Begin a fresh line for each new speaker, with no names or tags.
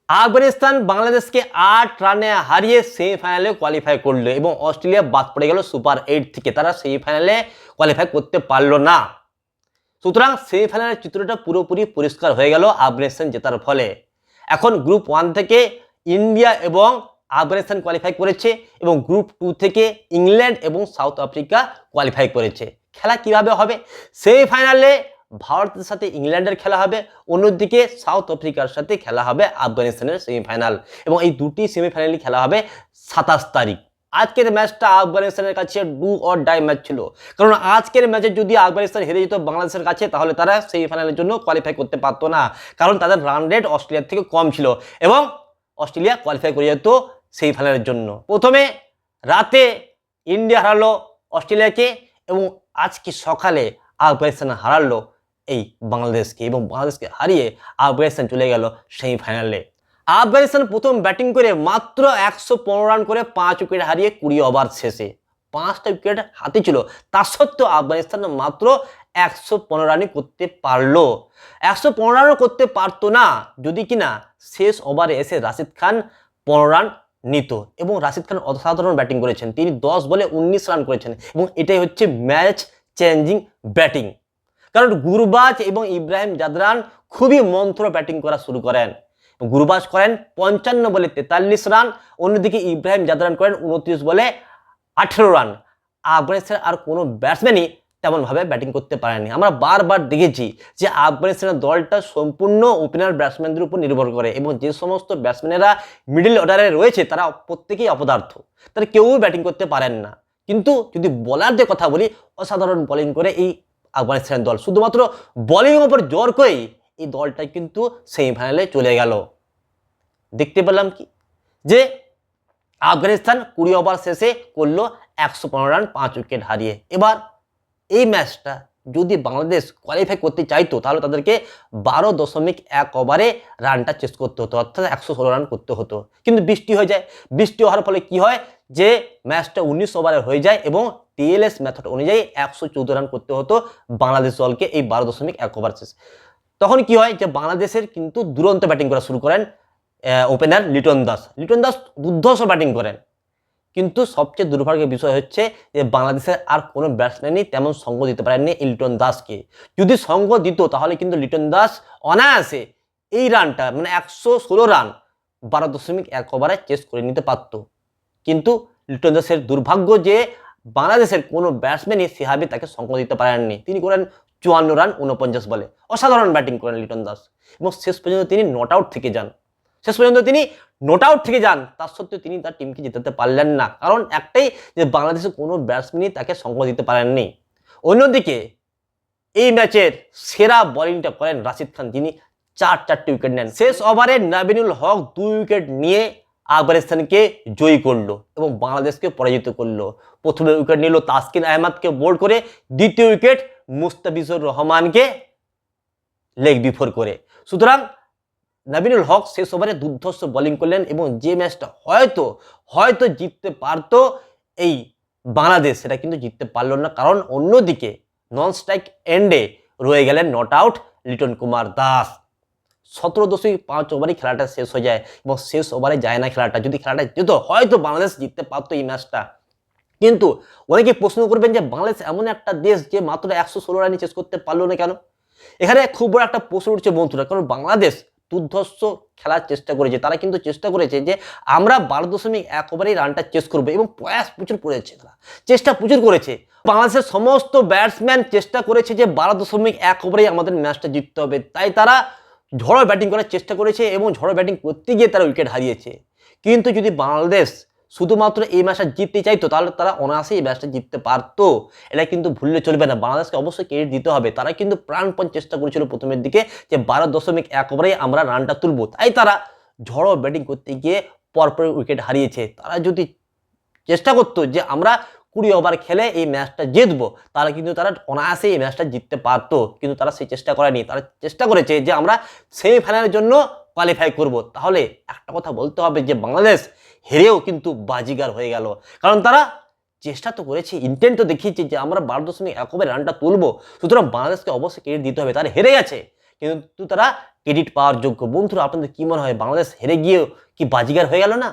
আফগানিস্তান বাংলাদেশকে 8 রানে হারিয়ে সেমিফাইনালে কোয়ালিফাই করলো এবং অস্ট্রেলিয়া বাদ পড়ে গেল সুপার 8 থেকে। তারা সেমিফাইনালে কোয়ালিফাই করতে পারলো না। সুতরাং সেমিফাইনালের চিত্রটা পুরোপুরি পরিষ্কার হয়ে গেল আফগানিস্তান জেতার ফলে। এখন গ্রুপ 1 থেকে ইন্ডিয়া এবং আফগানিস্তান কোয়ালিফাই করেছে এবং গ্রুপ 2 থেকে ইংল্যান্ড এবং সাউথ আফ্রিকা কোয়ালিফাই করেছে। খেলা কিভাবে হবে? সেমিফাইনালে ভারতের সাথে ইংল্যান্ডের খেলা হবে, অন্যদিকে সাউথ আফ্রিকার সাথে খেলা হবে আফগানিস্তানের সেমিফাইনাল, এবং এই দুটি সেমিফাইনালই খেলা হবে 27 তারিখ। আজকের ম্যাচটা আফগানিস্তানের কাছে ডু অর ডাই ম্যাচ ছিল, কারণ আজকের ম্যাচে যদি আফগানিস্তান হেরে যেত বাংলাদেশের কাছে তাহলে তারা সেমিফাইনালের জন্য কোয়ালিফাই করতে পারতো না, কারণ তাদের রান রেট অস্ট্রেলিয়ার থেকে কম ছিল এবং অস্ট্রেলিয়া কোয়ালিফাই করে যেত সেমিফাইনালের জন্য। প্রথমে রাতে ইন্ডিয়া হারালো অস্ট্রেলিয়াকে এবং আজকে সকালে আফগানিস্তান হারালো এই বাংলাদেশকে, এবং বাংলাদেশকে হারিয়ে আফগানিস্তান চলে গেল সেমিফাইনালে। আফগানিস্তান প্রথম ব্যাটিং করে মাত্র 115 রান করে 5 উইকেট হারিয়ে 20 ওভার শেষে 5টা উইকেট হাতে ছিল। তা সত্ত্বেও আফগানিস্তান মাত্র 115 রানই করতে পারলো। 115 রানও করতে পারতো না যদি কিনা শেষ ওভারে এসে রাশিদ খান 15 রান নিত, এবং রাশিদ খান অসাধারণ ব্যাটিং করেছেন। তিনি 10 বলে 19 রান করেছেন এবং এটাই হচ্ছে ম্যাচ চেঞ্জিং ব্যাটিং, কারণ গুরবাজ এবং ইব্রাহিম জাদরান খুবই মন্থর ব্যাটিং করা শুরু করেন। গুরবাজ করেন 55 বলে 43 রান, অন্যদিকে ইব্রাহিম জাদরান করেন 29 বলে 18 রান। আফগানিস্তানের আর কোনো ব্যাটসম্যানই তেমনভাবে ব্যাটিং করতে পারেনি। আমরা বারবার দেখেছি যে আফগানিস্তানের দলটা সম্পূর্ণ ওপেনার ব্যাটসম্যানদের উপর নির্ভর করে, এবং যে সমস্ত ব্যাটসম্যানেরা মিডল অর্ডারে রয়েছে তারা প্রত্যেকেই অপদার্থ, তারা কেউই ব্যাটিং করতে পারেন না। কিন্তু যদি বোলারদের কথা বলি, অসাধারণ বোলিং করে এই আফগানিস্তানের দল, শুধুমাত্র বোলিংয়ের উপর জোর করেই এই দলটা কিন্তু সেমিফাইনালে চলে গেল। দেখতে পেলাম কি যে আফগানিস্তান 20 ওভার শেষে করলো 115 রান 5 উইকেট হারিয়ে। এবার এই ম্যাচটা যদি বাংলাদেশ কোয়ালিফাই করতে চাইতো তাহলে তাদেরকে 12.1 ওভারে রানটা চেস করতে হতো, অর্থাৎ 116 রান করতে হতো। কিন্তু বৃষ্টি হয়ে যায়, বৃষ্টি হওয়ার ফলে কি হয় যে ম্যাচটা 19 ওভারে হয়ে যায় এবং টিএলএস মেথড অনুযায়ী 114 রান করতে হতো বাংলাদেশ দলকে এই 12.1 ওভার শেষে। তখন কি হয় যে বাংলাদেশের কিন্তু দুরন্ত ব্যাটিং করা শুরু করেন ওপেনার লিটন দাস। লিটন দাস দুর্ধর্ষ ব্যাটিং করেন, কিন্তু সবচেয়ে দুর্ভাগ্যের বিষয় হচ্ছে যে বাংলাদেশের আর কোনো ব্যাটসম্যানই তেমন সঙ্গ দিতে পারেননি এই লিটন দাসকে। যদি সঙ্গ দিত তাহলে কিন্তু লিটন দাস অনায়াসে এই রানটা মানে 116 রান 12.1 ওভারে চেস করে নিতে পারত। কিন্তু লিটন দাসের দুর্ভাগ্য যে বাংলাদেশের কোনো ব্যাটসম্যানই সেভাবে তাকে সঙ্গ দিতে পারেননি। তিনি করেন 54 রান 49 বলে। অসাধারণ ব্যাটিং করেন লিটন দাস, এবং শেষ পর্যন্ত তিনি নট আউট থেকে যান। তার সত্ত্বেও তিনি তার টিমকে জেতাতে পারলেন না, কারণ একটাই যে বাংলাদেশের কোনো ব্যাটসম্যানই তাকে সঙ্গ দিতে পারেননি। অন্যদিকে এই ম্যাচের সেরা বোলিংটা করেন রাশিদ খান, যিনি 4টি উইকেট নেন। শেষ ওভারে নাবিনুল হক 2 উইকেট নিয়ে আফগানিস্তানকে জয়ী করলো এবং বাংলাদেশকে পরাজিত করলো। প্রথমে উইকেট নিল তাসকিন আহমেদকে বোল্ড করে, দ্বিতীয় উইকেট মুস্তাফিজুর রহমানকে লেগ বিফোর করে। সুতরাং নাবিনুল হক শেষ ওভারে দুর্ধর্ষ বোলিং করলেন এবং যে ম্যাচটা হয়তো জিততে পারত এই বাংলাদেশ, সেটা কিন্তু জিততে পারল না, কারণ অন্যদিকে নন স্ট্রাইক এন্ডে রয়ে গেলেন নট আউট লিটন কুমার দাস। 17.5 ওভারই খেলাটা শেষ হয়ে যায় এবং শেষ ওভারে যায় না খেলাটা। যদি খেলাটা যেত হয়তো বাংলাদেশ জিততে পারতো এই ম্যাচটা। কিন্তু অনেকে প্রশ্ন করবেন যে বাংলাদেশ এমন একটা দেশ যে মাত্র 116 রানই চেস করতে পারলো না কেন? এখানে খুব বড় একটা প্রশ্ন উঠছে বন্ধুরা, কারণ বাংলাদেশ দুর্ধর্ষ খেলার চেষ্টা করেছে। তারা কিন্তু চেষ্টা করেছে যে আমরা 12.1 ওভারেই রানটা চেস করবো, এবং প্রয়াস প্রচুর করেছে, তারা চেষ্টা প্রচুর করেছে। বাংলাদেশের সমস্ত ব্যাটসম্যান চেষ্টা করেছে যে 12.1 ওভারেই আমাদের ম্যাচটা জিততে হবে, তাই তারা ঝড়ো ব্যাটিং করার চেষ্টা করেছে এবং ঝড়ো ব্যাটিং করতে গিয়ে তারা উইকেট হারিয়েছে। কিন্তু যদি বাংলাদেশ শুধুমাত্র এই ম্যাচটা জিততে চাইতো তাহলে তারা অনায়াসে এই ম্যাচটা জিততে পারতো। এটা কিন্তু ভুললে চলবে না, বাংলাদেশকে অবশ্যই ক্রেডিট দিতে হবে। তারা কিন্তু প্রাণপণ চেষ্টা করেছিল প্রথমের দিকে যে 12.1 ওভারে আমরা রানটা তুলবো, তাই তারা ঝড়ো ব্যাটিং করতে গিয়ে পরপর উইকেট হারিয়েছে। তারা যদি চেষ্টা করতো যে আমরা 20 ওভার খেলে এই ম্যাচটা জিতবো, তাহলে কিন্তু তারা অনায়াসে এই ম্যাচটা জিততে পারতো, কিন্তু তারা সেই চেষ্টা করেনি। তারা চেষ্টা করেছে যে আমরা সেমিফাইনালের জন্য কোয়ালিফাই করব। তাহলে একটা কথা বলতে হবে যে বাংলাদেশ হেরেও কিন্তু বাজিগার হয়ে গেল, কারণ তারা চেষ্টা তো করেছে, ইন্টেন্ট তো দেখিয়েছে যে আমরা 12.1 ওভারে রানটা তুলবো। সুতরাং বাংলাদেশকে অবশ্যই ক্রেডিট দিতে হবে, তারা হেরে গেছে কিন্তু তারা ক্রেডিট পাওয়ার যোগ্য। বন্ধুরা আপনাদের কি মনে হয় বাংলাদেশ হেরে গিয়েও কি বাজিগার হয়ে গেল না?